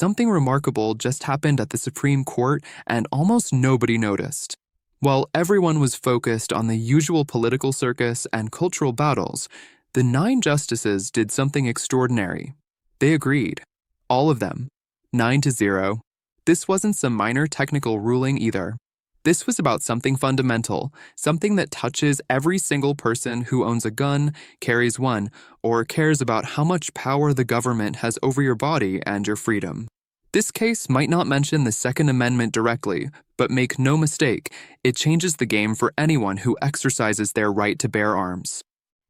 something remarkable just happened at the Supreme Court and almost nobody noticed. While everyone was focused on the usual political circus and cultural battles, the 9 justices did something extraordinary. They agreed. All of them. 9-0. This wasn't some minor technical ruling either. This was about something fundamental, something that touches every single person who owns a gun, carries one, or cares about how much power the government has over your body and your freedom. This case might not mention the Second Amendment directly, but make no mistake, it changes the game for anyone who exercises their right to bear arms.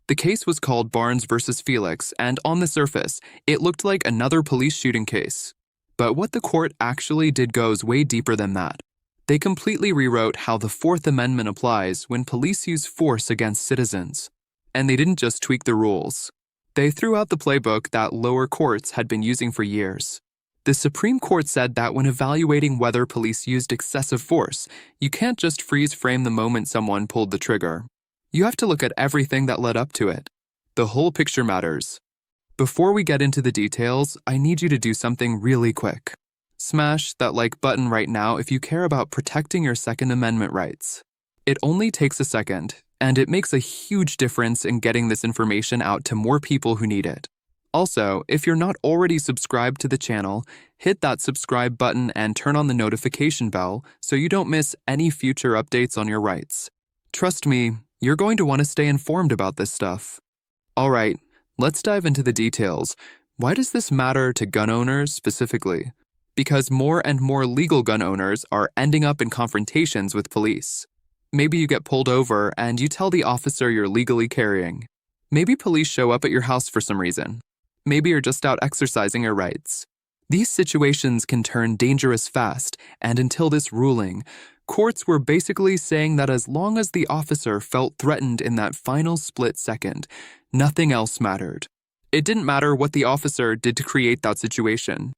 The case was called Barnes versus Felix, and on the surface, it looked like another police shooting case. But what the court actually did goes way deeper than that. They completely rewrote how the Fourth Amendment applies when police use force against citizens. And they didn't just tweak the rules. They threw out the playbook that lower courts had been using for years. The Supreme Court said that when evaluating whether police used excessive force, you can't just freeze frame the moment someone pulled the trigger. You have to look at everything that led up to it. The whole picture matters. Before we get into the details, I need you to do something really quick. Smash that like button right now if you care about protecting your Second Amendment rights. It only takes a second, and it makes a huge difference in getting this information out to more people who need it. Also, if you're not already subscribed to the channel, hit that subscribe button and turn on the notification bell so you don't miss any future updates on your rights. Trust me, you're going to want to stay informed about this stuff. Alright, let's dive into the details. Why does this matter to gun owners specifically? Because more and more legal gun owners are ending up in confrontations with police. Maybe you get pulled over and you tell the officer you're legally carrying. Maybe police show up at your house for some reason. Maybe you're just out exercising your rights. These situations can turn dangerous fast, and until this ruling, courts were basically saying that as long as the officer felt threatened in that final split second, nothing else mattered. It didn't matter what the officer did to create that situation.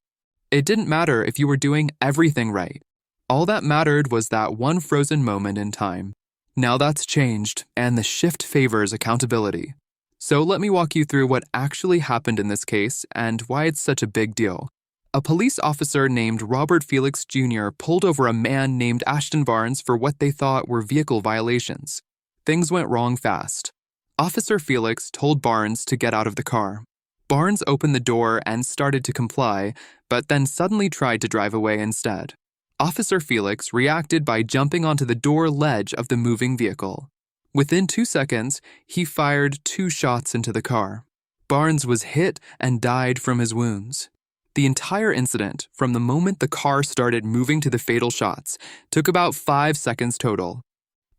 It didn't matter if you were doing everything right. All that mattered was that one frozen moment in time. Now that's changed, and the shift favors accountability. So let me walk you through what actually happened in this case and why it's such a big deal. A police officer named Robert Felix Jr. pulled over a man named Ashton Barnes for what they thought were vehicle violations. Things went wrong fast. Officer Felix told Barnes to get out of the car. Barnes opened the door and started to comply, but then suddenly tried to drive away instead. Officer Felix reacted by jumping onto the door ledge of the moving vehicle. Within 2 seconds, he fired 2 shots into the car. Barnes was hit and died from his wounds. The entire incident, from the moment the car started moving to the fatal shots, took about 5 seconds total.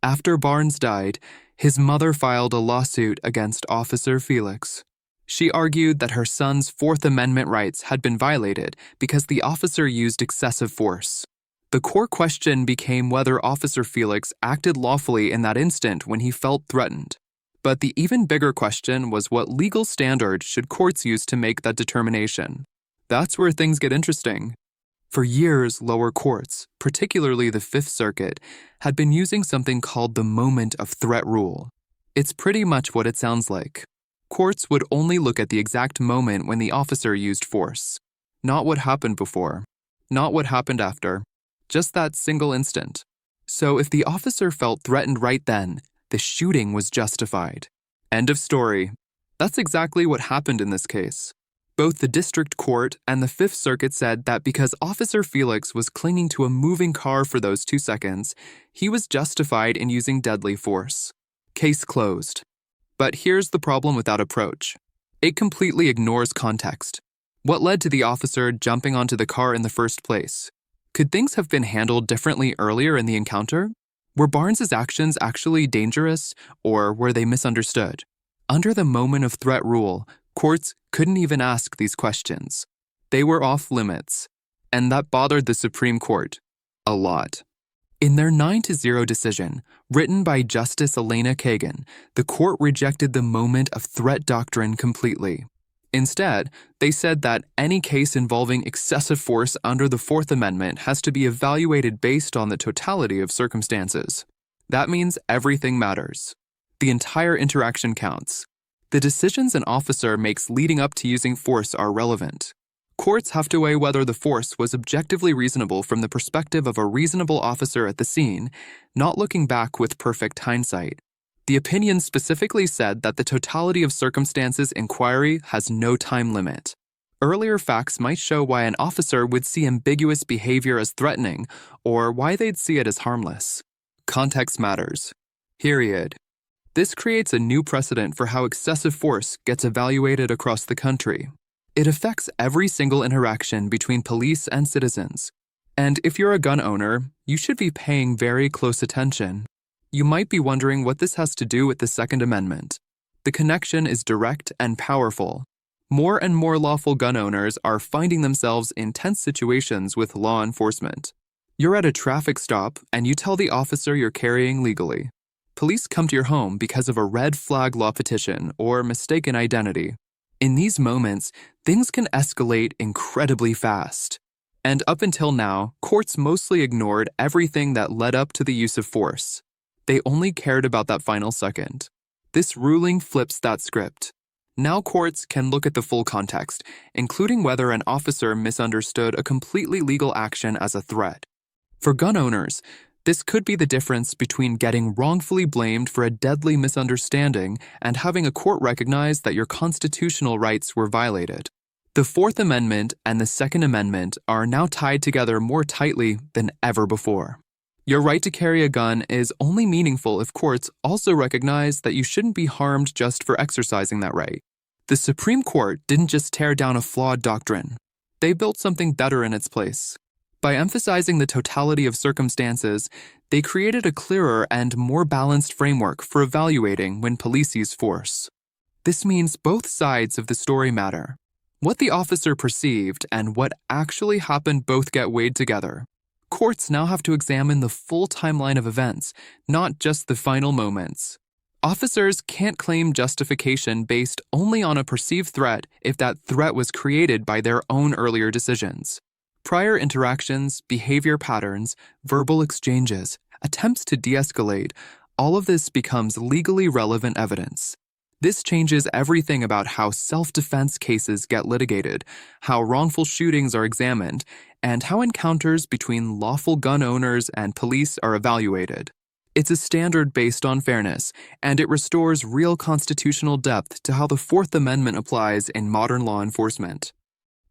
After Barnes died, his mother filed a lawsuit against Officer Felix. She argued that her son's Fourth Amendment rights had been violated because the officer used excessive force. The core question became whether Officer Felix acted lawfully in that instant when he felt threatened. But the even bigger question was what legal standard should courts use to make that determination. That's where things get interesting. For years, lower courts, particularly the Fifth Circuit, had been using something called the moment of threat rule. It's pretty much what it sounds like. Courts would only look at the exact moment when the officer used force. Not what happened before. Not what happened after. Just that single instant. So if the officer felt threatened right then, the shooting was justified. End of story. That's exactly what happened in this case. Both the district court and the Fifth Circuit said that because Officer Felix was clinging to a moving car for those 2 seconds, he was justified in using deadly force. Case closed. But here's the problem with that approach. It completely ignores context. What led to the officer jumping onto the car in the first place? Could things have been handled differently earlier in the encounter? Were Barnes's actions actually dangerous, or were they misunderstood? Under the moment of threat rule, courts couldn't even ask these questions. They were off limits, and that bothered the Supreme Court a lot. In their 9-0 decision, written by Justice Elena Kagan, the court rejected the moment of threat doctrine completely. Instead, they said that any case involving excessive force under the Fourth Amendment has to be evaluated based on the totality of circumstances. That means everything matters. The entire interaction counts. The decisions an officer makes leading up to using force are relevant. Courts have to weigh whether the force was objectively reasonable from the perspective of a reasonable officer at the scene, not looking back with perfect hindsight. The opinion specifically said that the totality of circumstances inquiry has no time limit. Earlier facts might show why an officer would see ambiguous behavior as threatening, or why they'd see it as harmless. Context matters. Period. This creates a new precedent for how excessive force gets evaluated across the country. It affects every single interaction between police and citizens. And if you're a gun owner, you should be paying very close attention. You might be wondering what this has to do with the Second Amendment. The connection is direct and powerful. More and more lawful gun owners are finding themselves in tense situations with law enforcement. You're at a traffic stop and you tell the officer you're carrying legally. Police come to your home because of a red flag law petition or mistaken identity. In these moments, things can escalate incredibly fast. And up until now, courts mostly ignored everything that led up to the use of force. They only cared about that final second. This ruling flips that script. Now courts can look at the full context, including whether an officer misunderstood a completely legal action as a threat. For gun owners, this could be the difference between getting wrongfully blamed for a deadly misunderstanding and having a court recognize that your constitutional rights were violated. The Fourth Amendment and the Second Amendment are now tied together more tightly than ever before. Your right to carry a gun is only meaningful if courts also recognize that you shouldn't be harmed just for exercising that right. The Supreme Court didn't just tear down a flawed doctrine. They built something better in its place. By emphasizing the totality of circumstances, they created a clearer and more balanced framework for evaluating when police use force. This means both sides of the story matter. What the officer perceived and what actually happened both get weighed together. Courts now have to examine the full timeline of events, not just the final moments. Officers can't claim justification based only on a perceived threat if that threat was created by their own earlier decisions. Prior interactions, behavior patterns, verbal exchanges, attempts to de-escalate, all of this becomes legally relevant evidence. This changes everything about how self-defense cases get litigated, how wrongful shootings are examined, and how encounters between lawful gun owners and police are evaluated. It's a standard based on fairness, and it restores real constitutional depth to how the Fourth Amendment applies in modern law enforcement.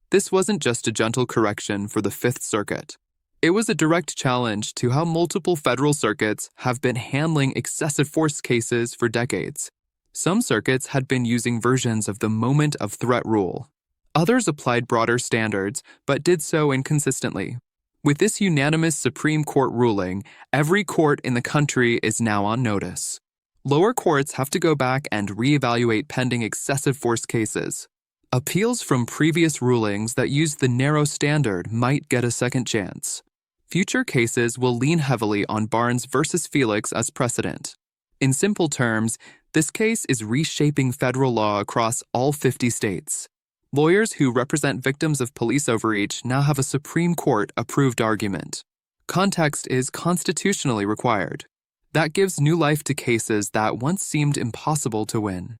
This wasn't just a gentle correction for the Fifth Circuit. It was a direct challenge to how multiple federal circuits have been handling excessive force cases for decades. Some circuits had been using versions of the moment of threat rule. Others applied broader standards, but did so inconsistently. With this unanimous Supreme Court ruling, every court in the country is now on notice. Lower courts have to go back and reevaluate pending excessive force cases. Appeals from previous rulings that used the narrow standard might get a second chance. Future cases will lean heavily on Barnes v. Felix as precedent. In simple terms, this case is reshaping federal law across all 50 states. Lawyers who represent victims of police overreach now have a Supreme Court-approved argument. Context is constitutionally required. That gives new life to cases that once seemed impossible to win.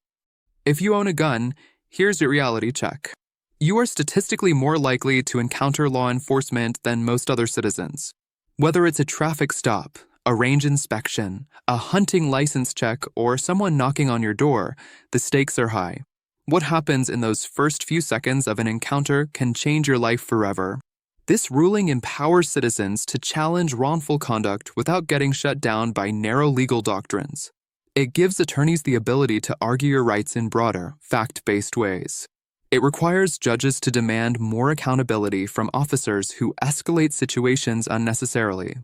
If you own a gun, here's your reality check. You are statistically more likely to encounter law enforcement than most other citizens. Whether it's a traffic stop, a range inspection, a hunting license check, or someone knocking on your door, the stakes are high. What happens in those first few seconds of an encounter can change your life forever. This ruling empowers citizens to challenge wrongful conduct without getting shut down by narrow legal doctrines. It gives attorneys the ability to argue your rights in broader, fact-based ways. It requires judges to demand more accountability from officers who escalate situations unnecessarily.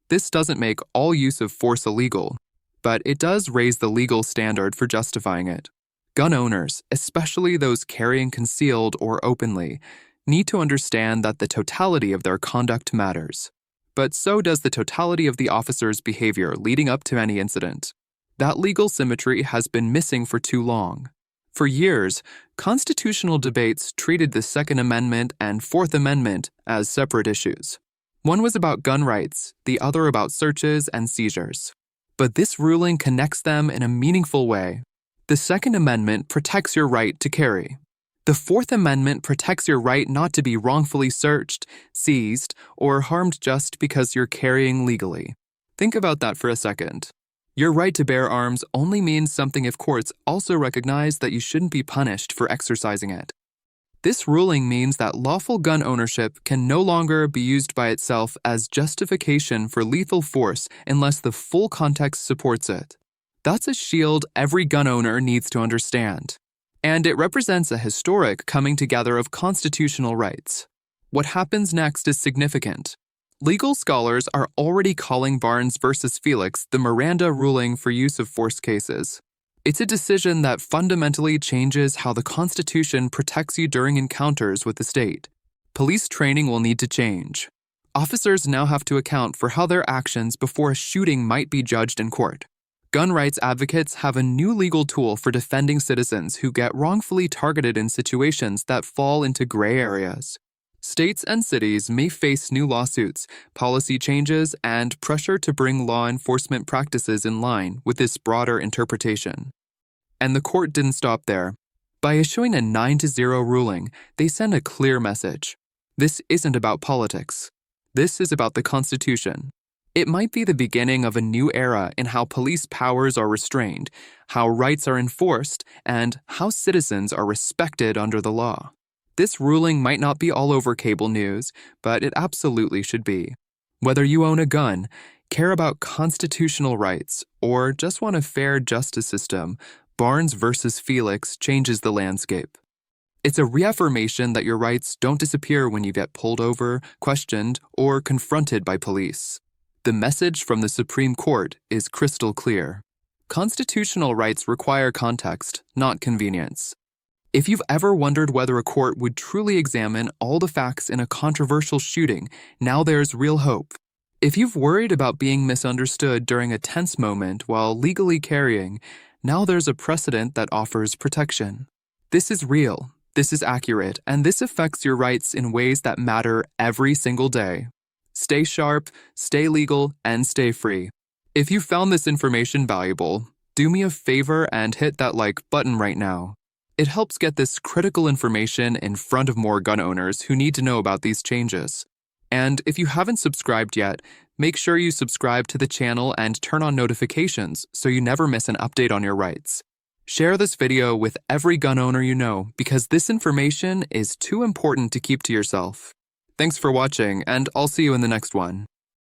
This doesn't make all use of force illegal, but it does raise the legal standard for justifying it. Gun owners, especially those carrying concealed or openly, need to understand that the totality of their conduct matters. But so does the totality of the officer's behavior leading up to any incident. That legal symmetry has been missing for too long. For years, constitutional debates treated the Second Amendment and Fourth Amendment as separate issues. One was about gun rights, the other about searches and seizures. But this ruling connects them in a meaningful way. The Second Amendment protects your right to carry. The The Fourth Amendment protects your right not to be wrongfully searched, seized, or harmed just because you're carrying legally. Think about that for a second. Your right to bear arms only means something if courts also recognize that you shouldn't be punished for exercising it. This ruling means that lawful gun ownership can no longer be used by itself as justification for lethal force unless the full context supports it. That's a shield every gun owner needs to understand. And it represents a historic coming together of constitutional rights. What happens next is significant. Legal scholars are already calling Barnes v. Felix the Miranda ruling for use of force cases. It's a decision that fundamentally changes how the Constitution protects you during encounters with the state. Police training will need to change. Officers now have to account for how their actions before a shooting might be judged in court. Gun rights advocates have a new legal tool for defending citizens who get wrongfully targeted in situations that fall into gray areas. States and cities may face new lawsuits, policy changes, and pressure to bring law enforcement practices in line with this broader interpretation. And the court didn't stop there. By issuing a 9-0 ruling, they send a clear message. This isn't about politics. This is about the Constitution. It might be the beginning of a new era in how police powers are restrained, how rights are enforced, and how citizens are respected under the law. This ruling might not be all over cable news, but it absolutely should be. Whether you own a gun, care about constitutional rights, or just want a fair justice system, Barnes v. Felix changes the landscape. It's a reaffirmation that your rights don't disappear when you get pulled over, questioned, or confronted by police. The message from the Supreme Court is crystal clear. Constitutional rights require context, not convenience. If you've ever wondered whether a court would truly examine all the facts in a controversial shooting, now there's real hope. If you've worried about being misunderstood during a tense moment while legally carrying, now there's a precedent that offers protection. This is real, this is accurate, and this affects your rights in ways that matter every single day. Stay sharp, stay legal, and stay free. If you found this information valuable, do me a favor and hit that like button right now. It helps get this critical information in front of more gun owners who need to know about these changes. And if you haven't subscribed yet, make sure you subscribe to the channel and turn on notifications so you never miss an update on your rights. Share this video with every gun owner you know because this information is too important to keep to yourself. Thanks for watching, and I'll see you in the next one.